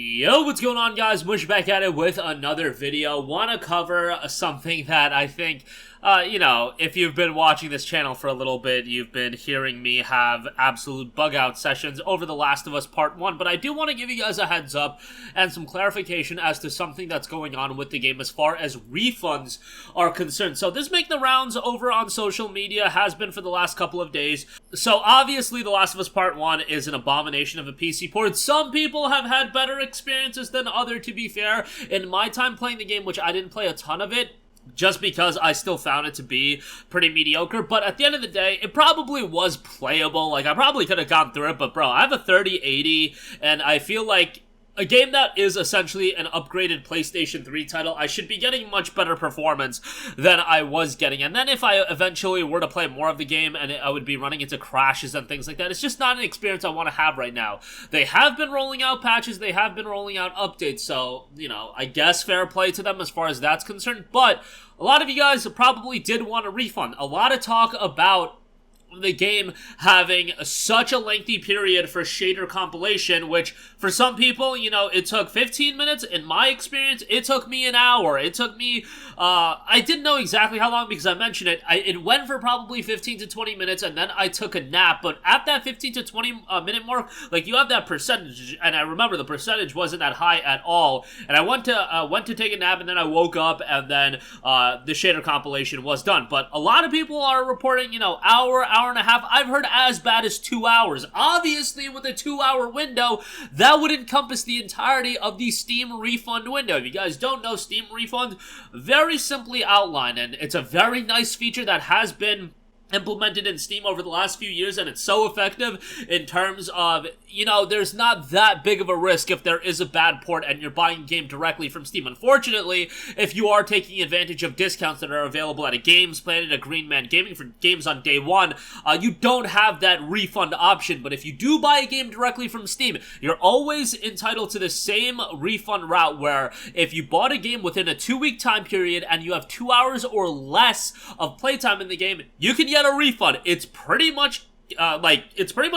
Yo, what's going on, guys? Mush back at it with another video. Want to cover something that I think, if you've been watching this channel for a little bit, you've been hearing me have absolute bug-out sessions over The Last of Us Part 1, but I do want to give you guys a heads up and some clarification as to something that's going on with the game as far as refunds are concerned. So this making the rounds over on social media, has been for the last couple of days. So obviously, The Last of Us Part 1 is an abomination of a PC port. Some people have had better experiences than others, to be fair. In my time playing the game, which I didn't play a ton of it, just because I still found it to be pretty mediocre, but at the end of the day, it probably was playable. Like, I probably could have gone through it, but bro, I have a 3080, and I feel like a game that is essentially an upgraded PlayStation 3 title, I should be getting much better performance than I was getting. And then if I eventually were to play more of the game and I would be running into crashes and things like that, it's just not an experience I want to have right now. They have been rolling out patches, they have been rolling out updates, so, I guess fair play to them as far as that's concerned. But a lot of you guys probably did want a refund. A lot of talk about the game having such a lengthy period for shader compilation, which for some people, it took 15 minutes. In my experience, it took me an hour. It took me, I didn't know exactly how long because I mentioned it. It went for probably 15 to 20 minutes, and then I took a nap. But at that 15 to 20 minute mark, like, you have that percentage, and I remember the percentage wasn't that high at all. And I went to take a nap, and then I woke up, and then the shader compilation was done. But a lot of people are reporting, hour and a half. I've heard as bad as 2 hours. Obviously, with a 2-hour window, that would encompass the entirety of the Steam refund window. If you guys don't know, Steam refund, very simply outlined, and it's a very nice feature that has been implemented in Steam over the last few years, and it's so effective in terms of, there's not that big of a risk if there is a bad port and you're buying a game directly from Steam. Unfortunately, if you are taking advantage of discounts that are available at a Games Planet, a Green Man Gaming for games on day one, you don't have that refund option. But if you do buy a game directly from Steam, you're always entitled to the same refund route, where if you bought a game within a 2-week time period and you have 2 hours or less of playtime in the game, you can get a refund. It's pretty much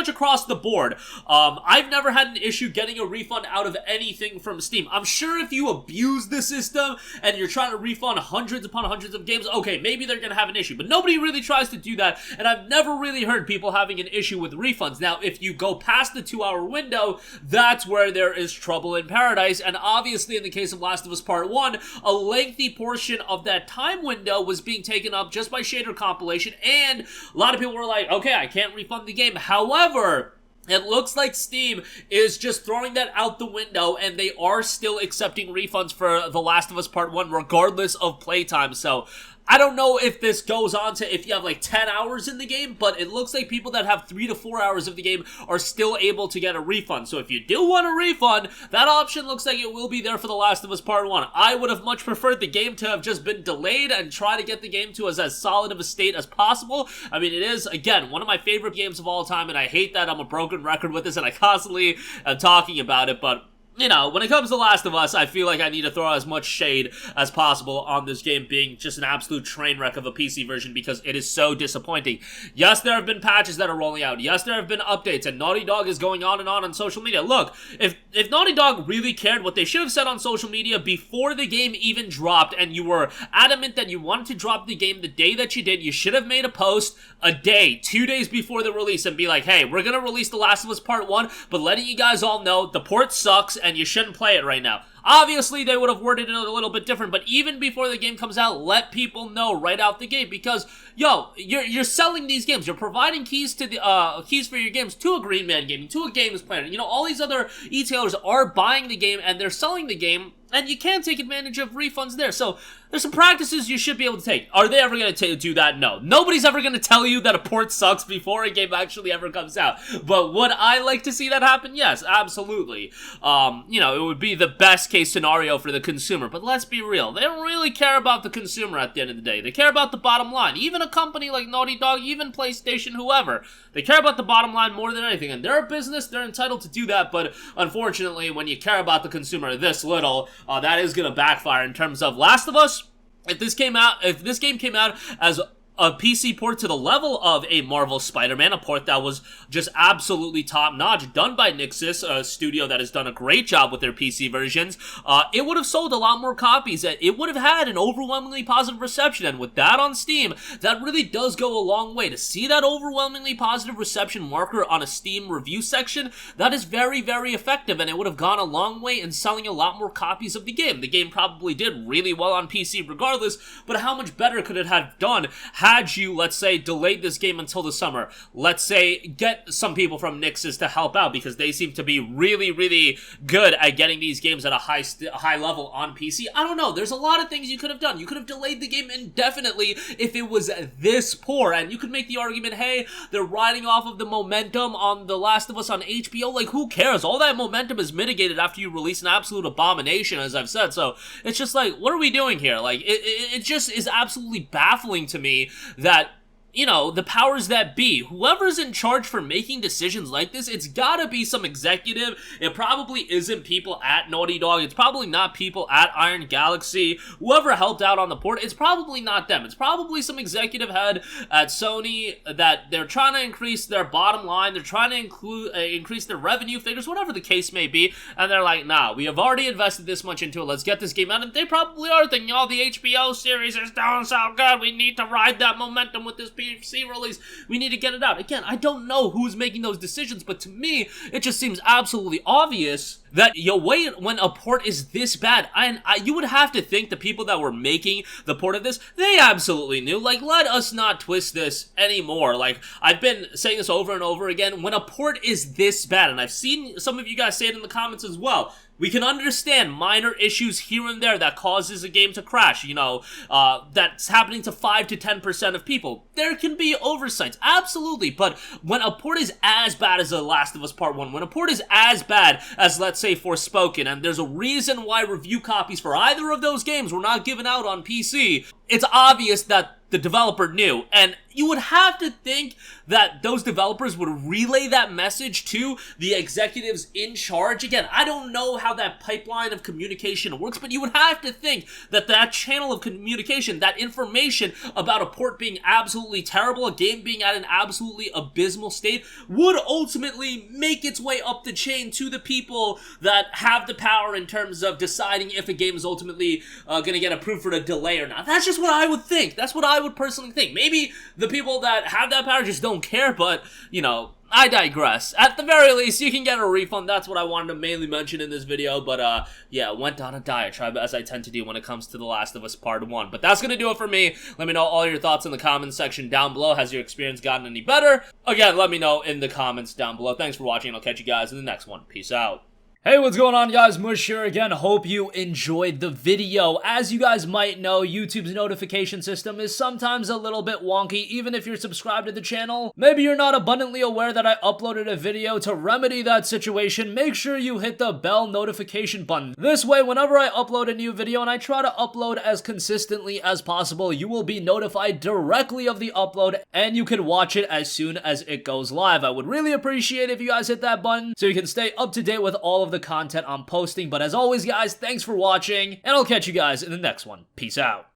across the board. I've never had an issue getting a refund out of anything from Steam. I'm sure if you abuse the system and you're trying to refund hundreds upon hundreds of games, okay, maybe they're gonna have an issue, but nobody really tries to do that, and I've never really heard people having an issue with refunds. Now, if you go past the 2-hour window, that's where there is trouble in paradise, and obviously in the case of Last of Us Part 1, a lengthy portion of that time window was being taken up just by shader compilation, and a lot of people were like, okay, I can't refund the game. However, it looks like Steam is just throwing that out the window, and they are still accepting refunds for The Last of Us Part 1 regardless of playtime. So I don't know if this goes on to if you have like 10 hours in the game, but it looks like people that have 3 to 4 hours of the game are still able to get a refund. So if you do want a refund, that option looks like it will be there for The Last of Us Part 1. I would have much preferred the game to have just been delayed and try to get the game to as solid of a state as possible. I mean, it is, again, one of my favorite games of all time, and I hate that I'm a broken record with this and I constantly am talking about it, but when it comes to Last of Us, I feel like I need to throw as much shade as possible on this game being just an absolute train wreck of a PC version because it is so disappointing. Yes, there have been patches that are rolling out. Yes, there have been updates, and Naughty Dog is going on social media. Look, if Naughty Dog really cared, what they should have said on social media before the game even dropped, and you were adamant that you wanted to drop the game the day that you did, you should have made a post a day, 2 days before the release and be like, hey, we're gonna release The Last of Us Part 1, but letting you guys all know the port sucks and you shouldn't play it right now. Obviously, they would have worded it a little bit different, but even before the game comes out, let people know right out the gate, because, you're selling these games. You're providing keys to the, keys for your games to a Green Man Gaming, to a Games Planet. All these other e-tailers are buying the game, and they're selling the game, and you can take advantage of refunds there. So, there's some practices you should be able to take. Are they ever going to do that? No. Nobody's ever going to tell you that a port sucks before a game actually ever comes out. But would I like to see that happen? Yes, absolutely. It would be the best case scenario for the consumer. But let's be real. They don't really care about the consumer at the end of the day. They care about the bottom line. Even a company like Naughty Dog, even PlayStation, whoever. They care about the bottom line more than anything. And they're a business. They're entitled to do that. But unfortunately, when you care about the consumer this little, that is going to backfire in terms of Last of Us. If this game came out as a PC port to the level of a Marvel Spider-Man, a port that was just absolutely top-notch, done by Nixxes, a studio that has done a great job with their PC versions, it would have sold a lot more copies. It would have had an overwhelmingly positive reception, and with that on Steam, that really does go a long way. To see that overwhelmingly positive reception marker on a Steam review section, that is very, very effective, and it would have gone a long way in selling a lot more copies of the game. The game probably did really well on PC regardless, but how much better could it have done had you, let's say, delayed this game until the summer? Let's say, get some people from Nixxes to help out, because they seem to be really, really good at getting these games at a high level on PC. I don't know, there's a lot of things you could have done. You could have delayed the game indefinitely if it was this poor, and you could make the argument, hey, they're riding off of the momentum on The Last of Us on HBO. Like, who cares? All that momentum is mitigated after you release an absolute abomination, as I've said. So it's just like, what are we doing here? Like, it just is absolutely baffling to me that, you know, the powers that be, whoever's in charge for making decisions like this, it's gotta be some executive. It probably isn't people at Naughty Dog. It's probably not people at Iron Galaxy. Whoever helped out on the port, it's probably not them. It's probably some executive head at Sony that they're trying to increase their bottom line. They're trying to increase their revenue figures, whatever the case may be. And they're like, nah, we have already invested this much into it. Let's get this game out. And they probably are thinking, oh, the HBO series is doing so good. We need to ride that momentum with this PC release. We need to get it out. Again, I don't know who's making those decisions, but to me, it just seems absolutely obvious that you wait when a port is this bad. You would have to think the people that were making the port of this, they absolutely knew. Like, let us not twist this anymore. Like, I've been saying this over and over again. When a port is this bad, and I've seen some of you guys say it in the comments as well, we can understand minor issues here and there that causes a game to crash, you know, that's happening to 5 to 10% of people. There can be oversights, absolutely, but when a port is as bad as The Last of Us Part 1, when a port is as bad as, let's say, Forspoken, and there's a reason why review copies for either of those games were not given out on PC, it's obvious that the developer knew, and you would have to think that those developers would relay that message to the executives in charge. Again, I don't know how that pipeline of communication works, but you would have to think that that channel of communication, that information about a port being absolutely terrible, a game being at an absolutely abysmal state, would ultimately make its way up the chain to the people that have the power in terms of deciding if a game is ultimately going to get approved for a delay or not. That's just what I would think. That's what I would personally think. Maybe the people that have that power just don't care, but, you know, I digress. At the very least, you can get a refund. That's what I wanted to mainly mention in this video, but, yeah, went on a diatribe, as I tend to do when it comes to The Last of Us Part 1. But that's gonna do it for me. Let me know all your thoughts in the comments section down below. Has your experience gotten any better? Again, let me know in the comments down below. Thanks for watching, and I'll catch you guys in the next one. Peace out. Hey, what's going on, guys? Mush here again. Hope you enjoyed the video. As you guys might know, YouTube's notification system is sometimes a little bit wonky, even if you're subscribed to the channel. Maybe you're not abundantly aware that I uploaded a video. To remedy that situation, make sure you hit the bell notification button. This way, whenever I upload a new video, and I try to upload as consistently as possible, you will be notified directly of the upload, and you can watch it as soon as it goes live. I would really appreciate if you guys hit that button so you can stay up to date with all of the content I'm posting. But as always, guys, thanks for watching, and I'll catch you guys in the next one. Peace out.